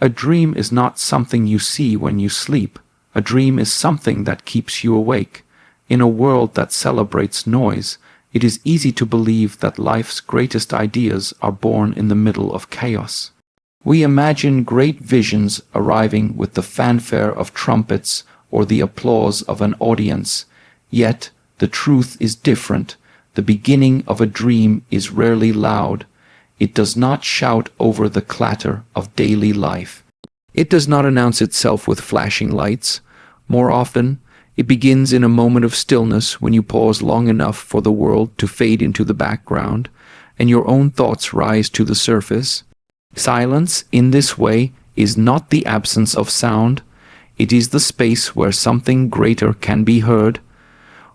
A dream is not something you see when you sleep. A dream is something that keeps you awake. In a world that celebrates noise, it is easy to believe that life's greatest ideas are born in the middle of chaos. We imagine great visions arriving with the fanfare of trumpets or the applause of an audience. Yet, the truth is different. The beginning of a dream is rarely loud. It does not shout over the clatter of daily life. It does not announce itself with flashing lights. More often, it begins in a moment of stillness when you pause long enough for the world to fade into the background and your own thoughts rise to the surface. Silence, in this way, is not the absence of sound. It is the space where something greater can be heard.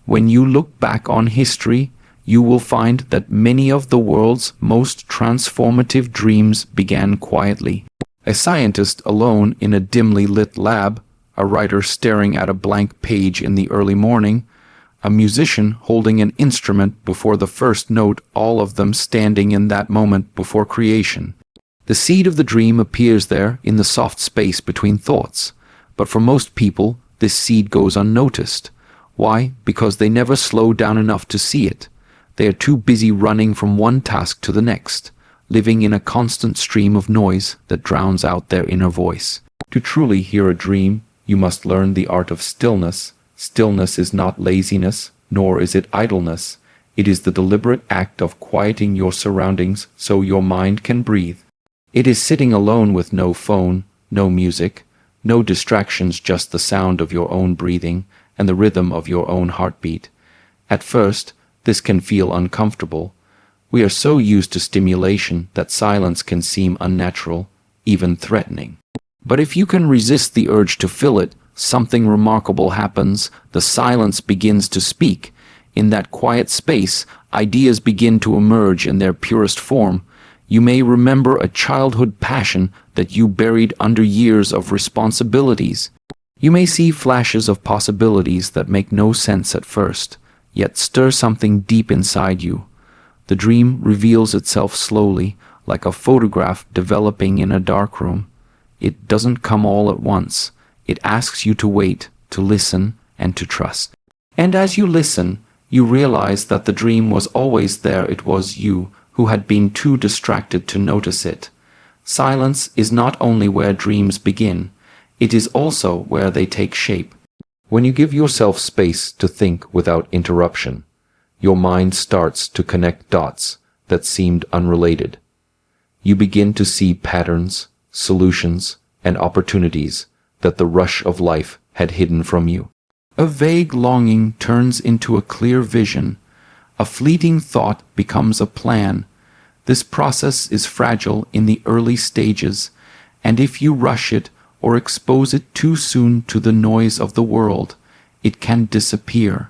When you look back on history, you will find that many of the world's most transformative dreams began quietly. A scientist alone in a dimly lit lab, a writer staring at a blank page in the early morning, a musician holding an instrument before the first note, all of them standing in that moment before creation. The seed of the dream appears there in the soft space between thoughts, but for most people, this seed goes unnoticed. Why? Because they never slow down enough to see it. They are too busy running from one task to the next, living in a constant stream of noise that drowns out their inner voice. To truly hear a dream, you must learn the art of stillness. Stillness is not laziness, nor is it idleness. It is the deliberate act of quieting your surroundings so your mind can breathe. It is sitting alone with no phone, no music, no distractions, just the sound of your own breathing and the rhythm of your own heartbeat. At first, this can feel uncomfortable. We are so used to stimulation that silence can seem unnatural, even threatening. But if you can resist the urge to fill it, something remarkable happens. The silence begins to speak. In that quiet space, ideas begin to emerge in their purest form. You may remember a childhood passion that you buried under years of responsibilities. You may see flashes of possibilities that make no sense at first, yet stir something deep inside you. The dream reveals itself slowly, like a photograph developing in a dark room. It doesn't come all at once. It asks you to wait, to listen, and to trust. And as you listen, you realize that the dream was always there. It was you who had been too distracted to notice it. Silence is not only where dreams begin, it is also where they take shape. When you give yourself space to think without interruption, your mind starts to connect dots that seemed unrelated. You begin to see patterns, solutions, and opportunities that the rush of life had hidden from you. A vague longing turns into a clear vision. A fleeting thought becomes a plan. This process is fragile in the early stages, and if you rush it or expose it too soon to the noise of the world, it can disappear.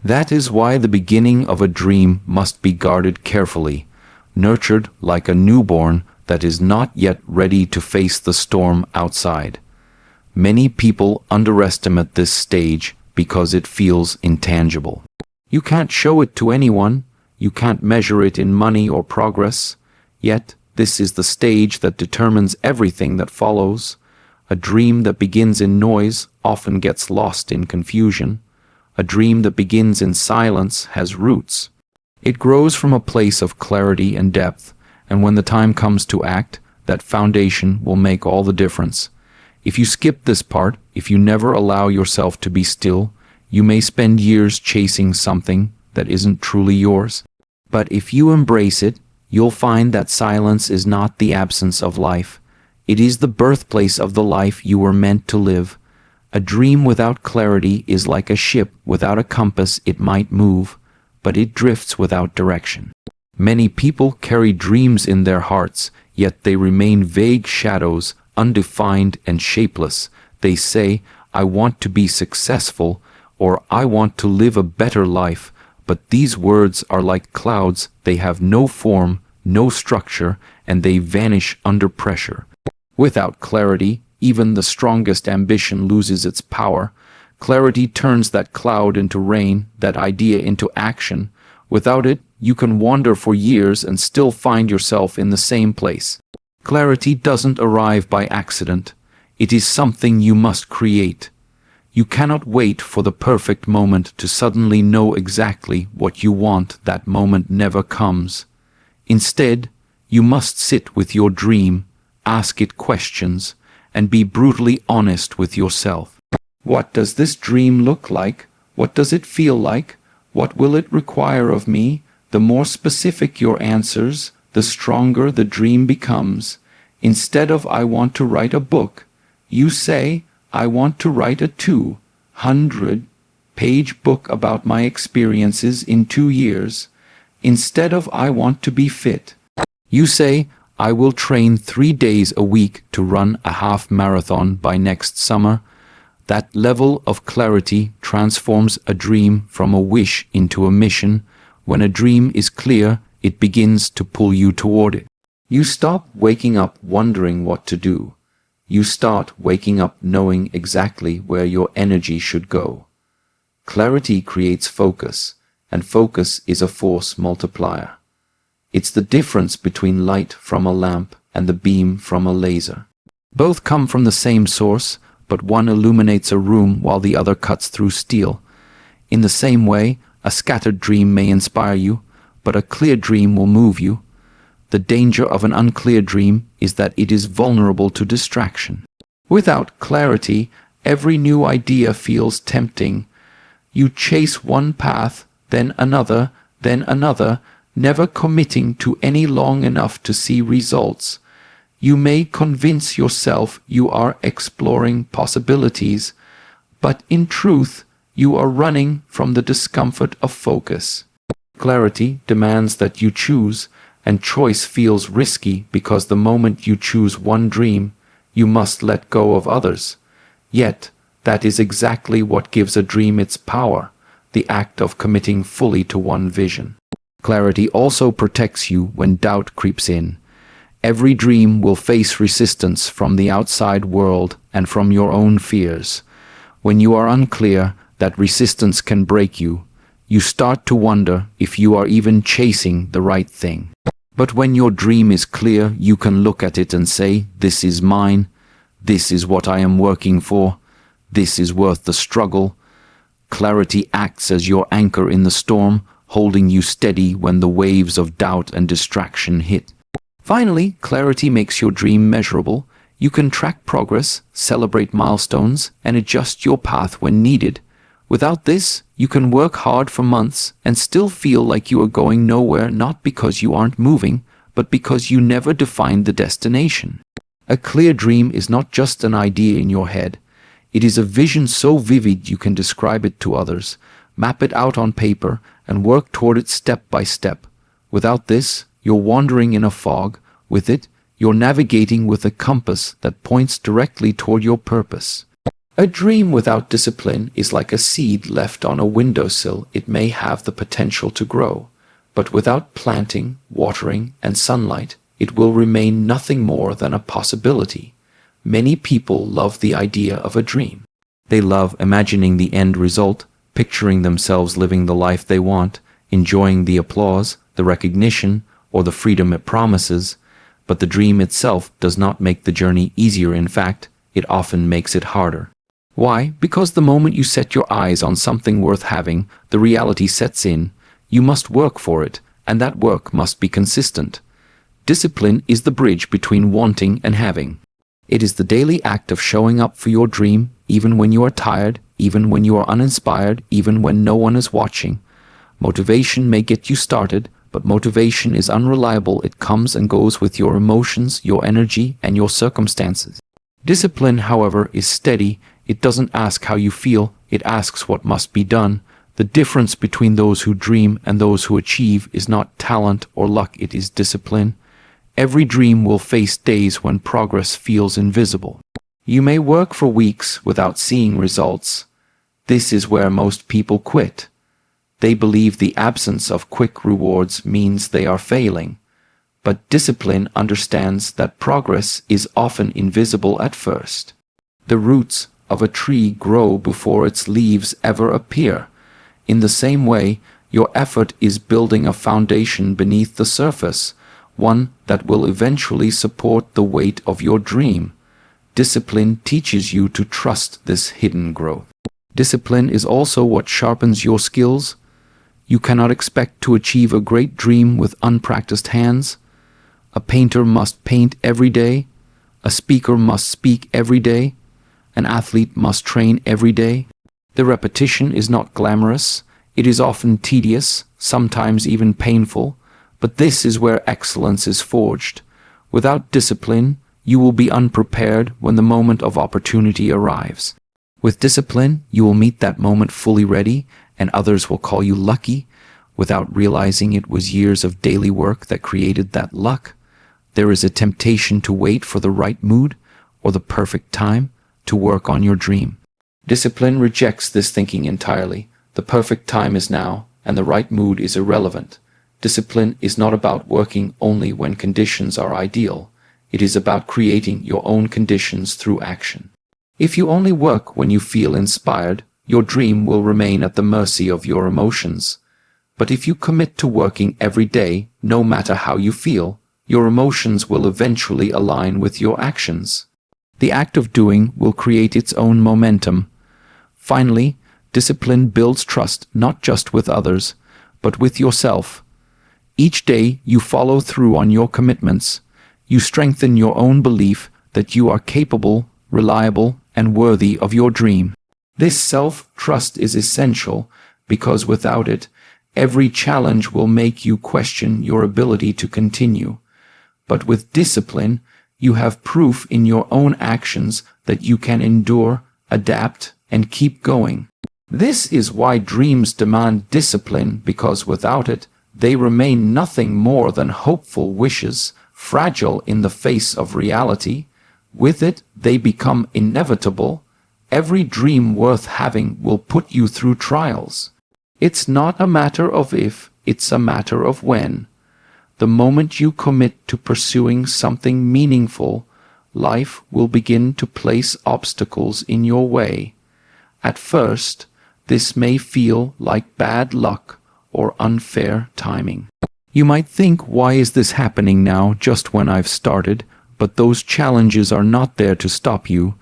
That is why the beginning of a dream must be guarded carefully, nurtured like a newborn that is not yet ready to face the storm outside. Many people underestimate this stage because it feels intangible. You can't show it to anyone, you can't measure it in money or progress, yet this is the stage that determines everything that follows. A dream that begins in noise often gets lost in confusion. A dream that begins in silence has roots. It grows from a place of clarity and depth, and when the time comes to act, that foundation will make all the difference. If you skip this part, if you never allow yourself to be still, you may spend years chasing something that isn't truly yours. But if you embrace it, you'll find that silence is not the absence of life. It is the birthplace of the life you were meant to live. A dream without clarity is like a ship without a compass. It might move, but it drifts without direction. Many people carry dreams in their hearts, yet they remain vague shadows, undefined and shapeless. They say, "I want to be successful," or "I want to live a better life," but these words are like clouds. They have no form, no structure, and they vanish under pressure. Without clarity, even the strongest ambition loses its power. Clarity turns that cloud into rain, that idea into action. Without it, you can wander for years and still find yourself in the same place. Clarity doesn't arrive by accident. It is something you must create. You cannot wait for the perfect moment to suddenly know exactly what you want. That moment never comes. Instead, you must sit with your dream, ask it questions, and be brutally honest with yourself. What does this dream look like? What does it feel like? What will it require of me? The more specific your answers, the stronger the dream becomes. Instead of "I want to write a book," you say, "I want to write a 200-page book about my experiences in 2 years." Instead of "I want to be fit," you say, "I will train 3 days a week to run a half marathon by next summer." That level of clarity transforms a dream from a wish into a mission. When a dream is clear, it begins to pull you toward it. You stop waking up wondering what to do. You start waking up knowing exactly where your energy should go. Clarity creates focus, and focus is a force multiplier. It's the difference between light from a lamp and the beam from a laser. Both come from the same source, but one illuminates a room while the other cuts through steel. In the same way, a scattered dream may inspire you, but a clear dream will move you. The danger of an unclear dream is that it is vulnerable to distraction. Without clarity, every new idea feels tempting. You chase one path, then another, never committing to any long enough to see results. You may convince yourself you are exploring possibilities, but in truth, you are running from the discomfort of focus. Clarity demands that you choose, and choice feels risky because the moment you choose one dream, you must let go of others. Yet, that is exactly what gives a dream its power, the act of committing fully to one vision. Clarity also protects you when doubt creeps in. Every dream will face resistance from the outside world and from your own fears. When you are unclear, that resistance can break you. You start to wonder if you are even chasing the right thing. But when your dream is clear, you can look at it and say, "This is mine. This is what I am working for. This is worth the struggle." Clarity acts as your anchor in the storm, holding you steady when the waves of doubt and distraction hit. Finally, clarity makes your dream measurable. You can track progress, celebrate milestones, and adjust your path when needed. Without this, you can work hard for months and still feel like you are going nowhere, not because you aren't moving, but because you never defined the destination. A clear dream is not just an idea in your head. It is a vision so vivid you can describe it to others, map it out on paper, and work toward it step by step. Without this, you're wandering in a fog. With it, you're navigating with a compass that points directly toward your purpose. A dream without discipline is like a seed left on a windowsill. It may have the potential to grow, but without planting, watering, and sunlight, it will remain nothing more than a possibility. Many people love the idea of a dream. They love imagining the end result, picturing themselves living the life they want, enjoying the applause, the recognition, or the freedom it promises. But the dream itself does not make the journey easier. In fact, it often makes it harder. Why? Because the moment you set your eyes on something worth having, the reality sets in. You must work for it, and that work must be consistent. Discipline is the bridge between wanting and having. It is the daily act of showing up for your dream, even when you are tired, even when you are uninspired, even when no one is watching. Motivation may get you started, but motivation is unreliable. It comes and goes with your emotions, your energy, and your circumstances. Discipline, however, is steady. It doesn't ask how you feel, it asks what must be done. The difference between those who dream and those who achieve is not talent or luck, it is discipline. Every dream will face days when progress feels invisible. You may work for weeks without seeing results. This is where most people quit. They believe the absence of quick rewards means they are failing. But discipline understands that progress is often invisible at first. The roots of a tree grow before its leaves ever appear. In the same way, your effort is building a foundation beneath the surface. one that will eventually support the weight of your dream. Discipline teaches you to trust this hidden growth. Discipline is also what sharpens your skills. You cannot expect to achieve a great dream with unpracticed hands. A painter must paint every day. A speaker must speak every day. An athlete must train every day. The repetition is not glamorous. It is often tedious, sometimes even painful, but this is where excellence is forged. Without discipline, you will be unprepared when the moment of opportunity arrives. With discipline, you will meet that moment fully ready, and others will call you lucky, without realizing it was years of daily work that created that luck. There is a temptation to wait for the right mood or the perfect time to work on your dream. Discipline rejects this thinking entirely. The perfect time is now, and the right mood is irrelevant. Discipline is not about working only when conditions are ideal. It is about creating your own conditions through action. If you only work when you feel inspired, your dream will remain at the mercy of your emotions. But if you commit to working every day, no matter how you feel, your emotions will eventually align with your actions. The act of doing will create its own momentum. Finally, discipline builds trust not just with others, but with yourself. Each day you follow through on your commitments. You strengthen your own belief that you are capable, reliable, and worthy of your dream. This self-trust is essential because without it, every challenge will make you question your ability to continue. But with discipline, you have proof in your own actions that you can endure, adapt, and keep going. This is why dreams demand discipline, because without it, they remain nothing more than hopeful wishes, fragile in the face of reality. With it, they become inevitable. Every dream worth having will put you through trials. It's not a matter of if, it's a matter of when. The moment you commit to pursuing something meaningful, life will begin to place obstacles in your way. At first, this may feel like bad luck or unfair timing. You might think, why is this happening now, just when I've started? But those challenges are not there to stop you.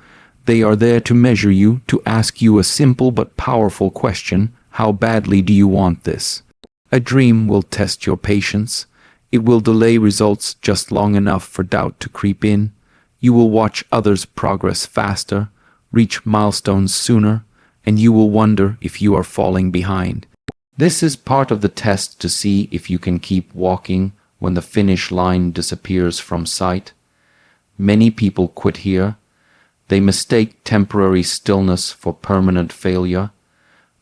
They are there to measure you, to ask you a simple but powerful question: how badly do you want this? A dream will test your patience. It will delay results just long enough for doubt to creep in. You will watch others progress faster, reach milestones sooner, and you will wonder if you are falling behind. This is part of the test to see if you can keep walking when the finish line disappears from sight. Many people quit here. They mistake temporary stillness for permanent failure.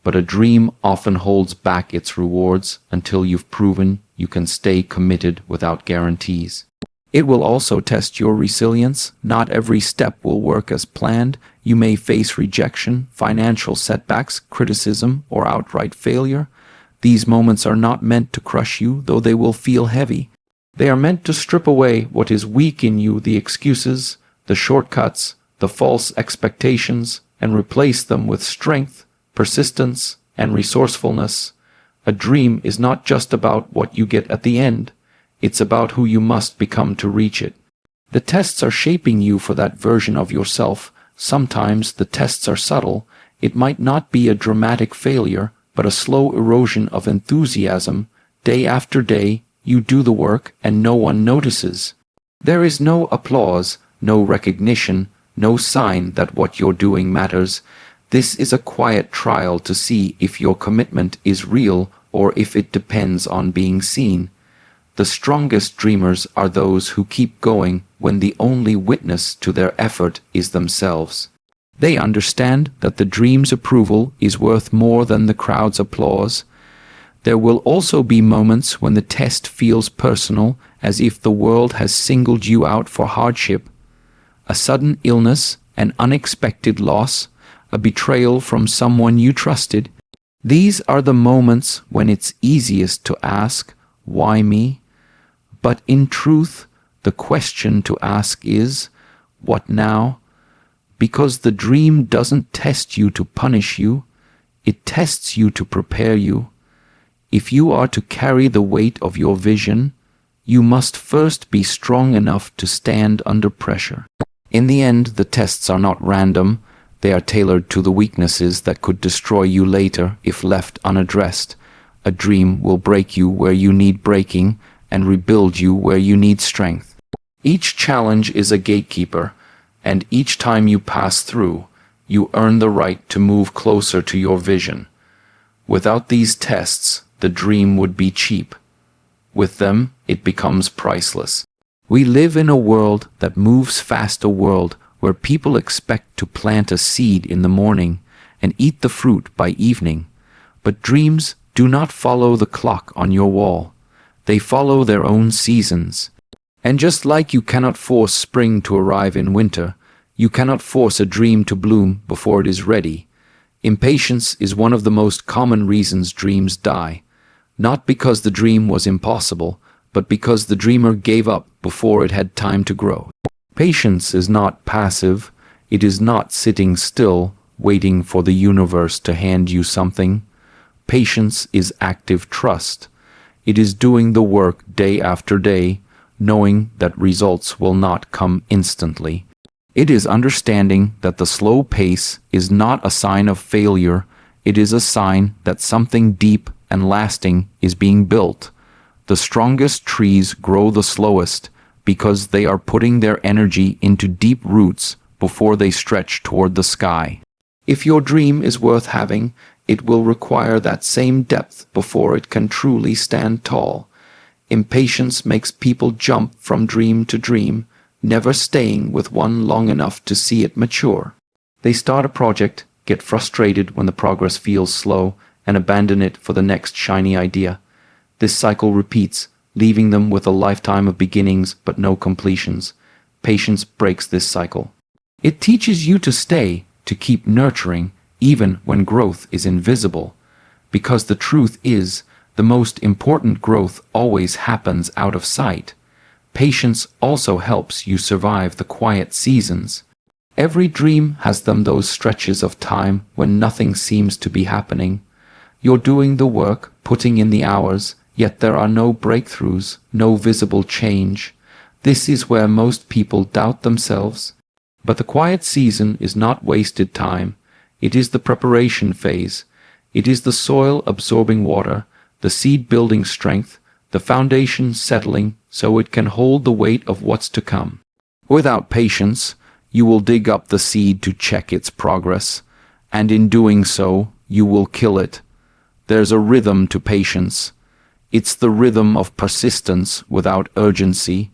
But a dream often holds back its rewards until you've proven you can stay committed without guarantees. It will also test your resilience. Not every step will work as planned. You may face rejection, financial setbacks, criticism, or outright failure. These moments are not meant to crush you, though they will feel heavy. They are meant to strip away what is weak in you, the excuses, the shortcuts, the false expectations, and replace them with strength, persistence, and resourcefulness. A dream is not just about what you get at the end. It's about who you must become to reach it. The tests are shaping you for that version of yourself. Sometimes the tests are subtle. It might not be a dramatic failure, but a slow erosion of enthusiasm. Day after day, you do the work and no one notices. There is no applause, no recognition, no sign that what you're doing matters. This is a quiet trial to see if your commitment is real or if it depends on being seen. The strongest dreamers are those who keep going when the only witness to their effort is themselves. They understand that the dream's approval is worth more than the crowd's applause. There will also be moments when the test feels personal, as if the world has singled you out for hardship. A sudden illness, an unexpected loss, a betrayal from someone you trusted. These are the moments when it's easiest to ask, why me? But in truth, the question to ask is, what now? Because the dream doesn't test you to punish you, it tests you to prepare you. If you are to carry the weight of your vision, you must first be strong enough to stand under pressure. In the end, the tests are not random. They are tailored to the weaknesses that could destroy you later if left unaddressed. A dream will break you where you need breaking and rebuild you where you need strength. Each challenge is a gatekeeper, and each time you pass through, you earn the right to move closer to your vision. Without these tests, the dream would be cheap. With them, it becomes priceless. We live in a world that moves fast, a world where people expect to plant a seed in the morning and eat the fruit by evening. But dreams do not follow the clock on your wall. They follow their own seasons. And just like you cannot force spring to arrive in winter, you cannot force a dream to bloom before it is ready. Impatience is one of the most common reasons dreams die. Not because the dream was impossible, but because the dreamer gave up before it had time to grow. Patience is not passive. It is not sitting still, waiting for the universe to hand you something. Patience is active trust. It is doing the work day after day, knowing that results will not come instantly. It is understanding that the slow pace is not a sign of failure. It is a sign that something deep and lasting is being built. The strongest trees grow the slowest because they are putting their energy into deep roots before they stretch toward the sky. If your dream is worth having, it will require that same depth before it can truly stand tall. Impatience makes people jump from dream to dream, never staying with one long enough to see it mature. They start a project, get frustrated when the progress feels slow, and abandon it for the next shiny idea. This cycle repeats, leaving them with a lifetime of beginnings but no completions. Patience breaks this cycle. It teaches you to stay, to keep nurturing, even when growth is invisible. Because the truth is, the most important growth always happens out of sight. Patience also helps you survive the quiet seasons. Every dream has those stretches of time when nothing seems to be happening. You're doing the work, putting in the hours, yet there are no breakthroughs, no visible change. This is where most people doubt themselves. But the quiet season is not wasted time. It is the preparation phase. It is the soil absorbing water, the seed building strength, the foundation settling so it can hold the weight of what's to come. Without patience, you will dig up the seed to check its progress, and in doing so, you will kill it. There's a rhythm to patience. It's the rhythm of persistence without urgency,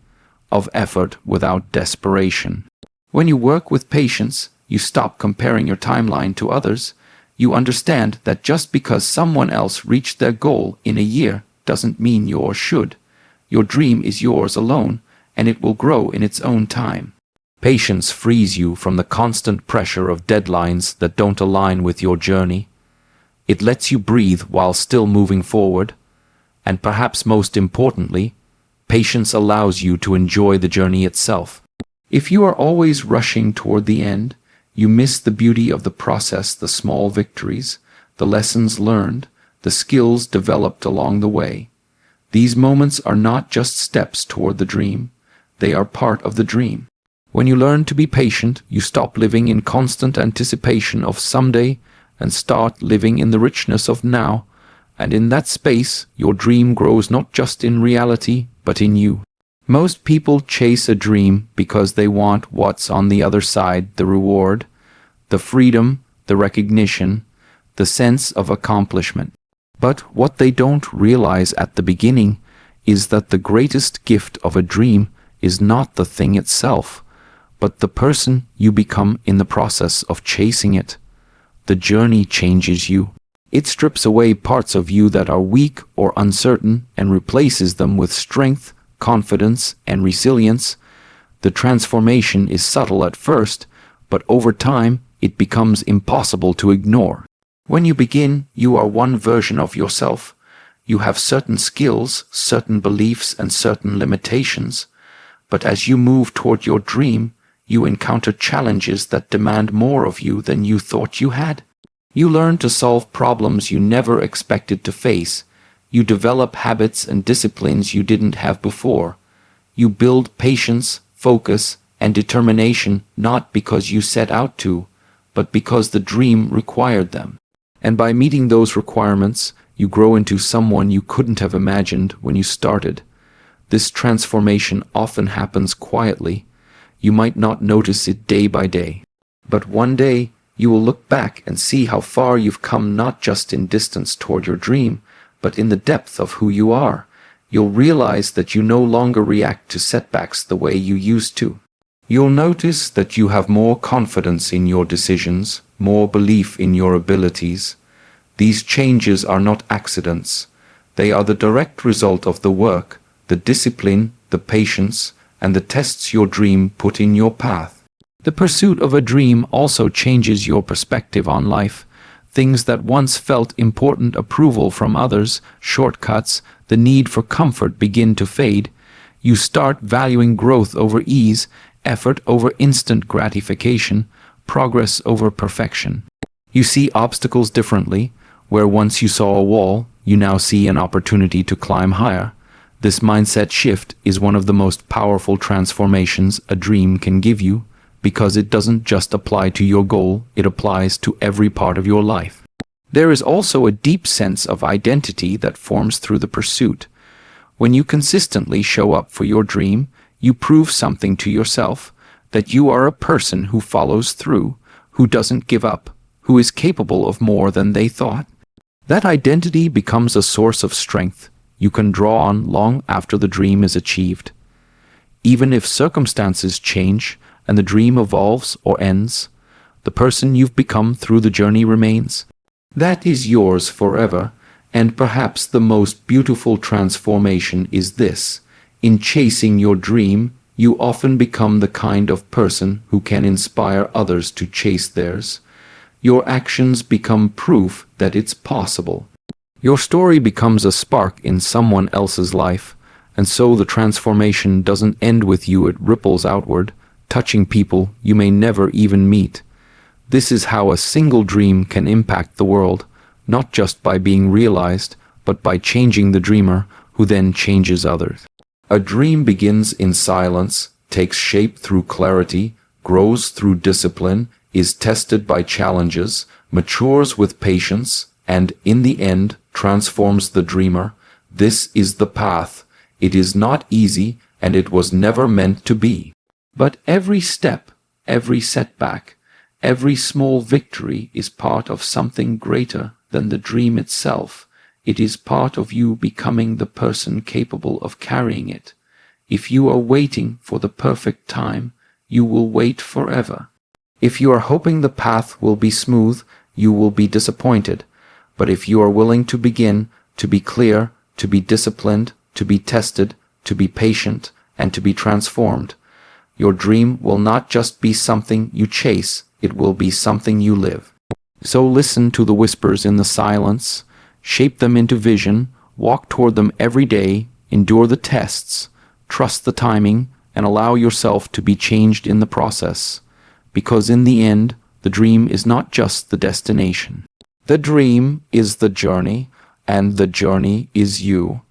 of effort without desperation. When you work with patience, you stop comparing your timeline to others. You understand that just because someone else reached their goal in a year doesn't mean yours should. Your dream is yours alone, and it will grow in its own time. Patience frees you from the constant pressure of deadlines that don't align with your journey. It lets you breathe while still moving forward. And perhaps most importantly, patience allows you to enjoy the journey itself. If you are always rushing toward the end, you miss the beauty of the process, the small victories, the lessons learned, the skills developed along the way. These moments are not just steps toward the dream. They are part of the dream. When you learn to be patient, you stop living in constant anticipation of someday and start living in the richness of now. And in that space, your dream grows not just in reality, but in you. Most people chase a dream because they want what's on the other side, the reward, the freedom, the recognition, the sense of accomplishment. But what they don't realize at the beginning is that the greatest gift of a dream is not the thing itself, but the person you become in the process of chasing it. The journey changes you. It strips away parts of you that are weak or uncertain and replaces them with strength, confidence, and resilience. The transformation is subtle at first, but over time it becomes impossible to ignore. When you begin, you are one version of yourself. You have certain skills, certain beliefs, and certain limitations. But as you move toward your dream, you encounter challenges that demand more of you than you thought you had. You learn to solve problems you never expected to face. You develop habits and disciplines you didn't have before. You build patience, focus, and determination not because you set out to, but because the dream required them. And by meeting those requirements, you grow into someone you couldn't have imagined when you started. This transformation often happens quietly. You might not notice it day by day. But one day, you will look back and see how far you've come, not just in distance toward your dream, but in the depth of who you are. You'll realize that you no longer react to setbacks the way you used to. You'll notice that you have more confidence in your decisions, more belief in your abilities. These changes are not accidents. They are the direct result of the work, the discipline, the patience, and the tests your dream put in your path. The pursuit of a dream also changes your perspective on life. Things that once felt important, approval from others, shortcuts, the need for comfort begin to fade. You start valuing growth over ease, effort over instant gratification, progress over perfection. You see obstacles differently. Where once you saw a wall, you now see an opportunity to climb higher. This mindset shift is one of the most powerful transformations a dream can give you, because it doesn't just apply to your goal, it applies to every part of your life. There is also a deep sense of identity that forms through the pursuit. When you consistently show up for your dream, you prove something to yourself, that you are a person who follows through, who doesn't give up, who is capable of more than they thought. That identity becomes a source of strength you can draw on long after the dream is achieved. Even if circumstances change and the dream evolves or ends, the person you've become through the journey remains. That is yours forever, and perhaps the most beautiful transformation is this. In chasing your dream, you often become the kind of person who can inspire others to chase theirs. Your actions become proof that it's possible. Your story becomes a spark in someone else's life, and so the transformation doesn't end with you, it ripples outward, touching people you may never even meet. This is how a single dream can impact the world, not just by being realized, but by changing the dreamer, who then changes others. A dream begins in silence, takes shape through clarity, grows through discipline, is tested by challenges, matures with patience, and in the end transforms the dreamer. This is the path. It is not easy, and it was never meant to be. But every step, every setback, every small victory is part of something greater than the dream itself. It is part of you becoming the person capable of carrying it. If you are waiting for the perfect time, you will wait forever. If you are hoping the path will be smooth, you will be disappointed. But if you are willing to begin, to be clear, to be disciplined, to be tested, to be patient, and to be transformed, your dream will not just be something you chase, it will be something you live. So listen to the whispers in the silence, shape them into vision, walk toward them every day, endure the tests, trust the timing, and allow yourself to be changed in the process. Because in the end, the dream is not just the destination. The dream is the journey, and the journey is you.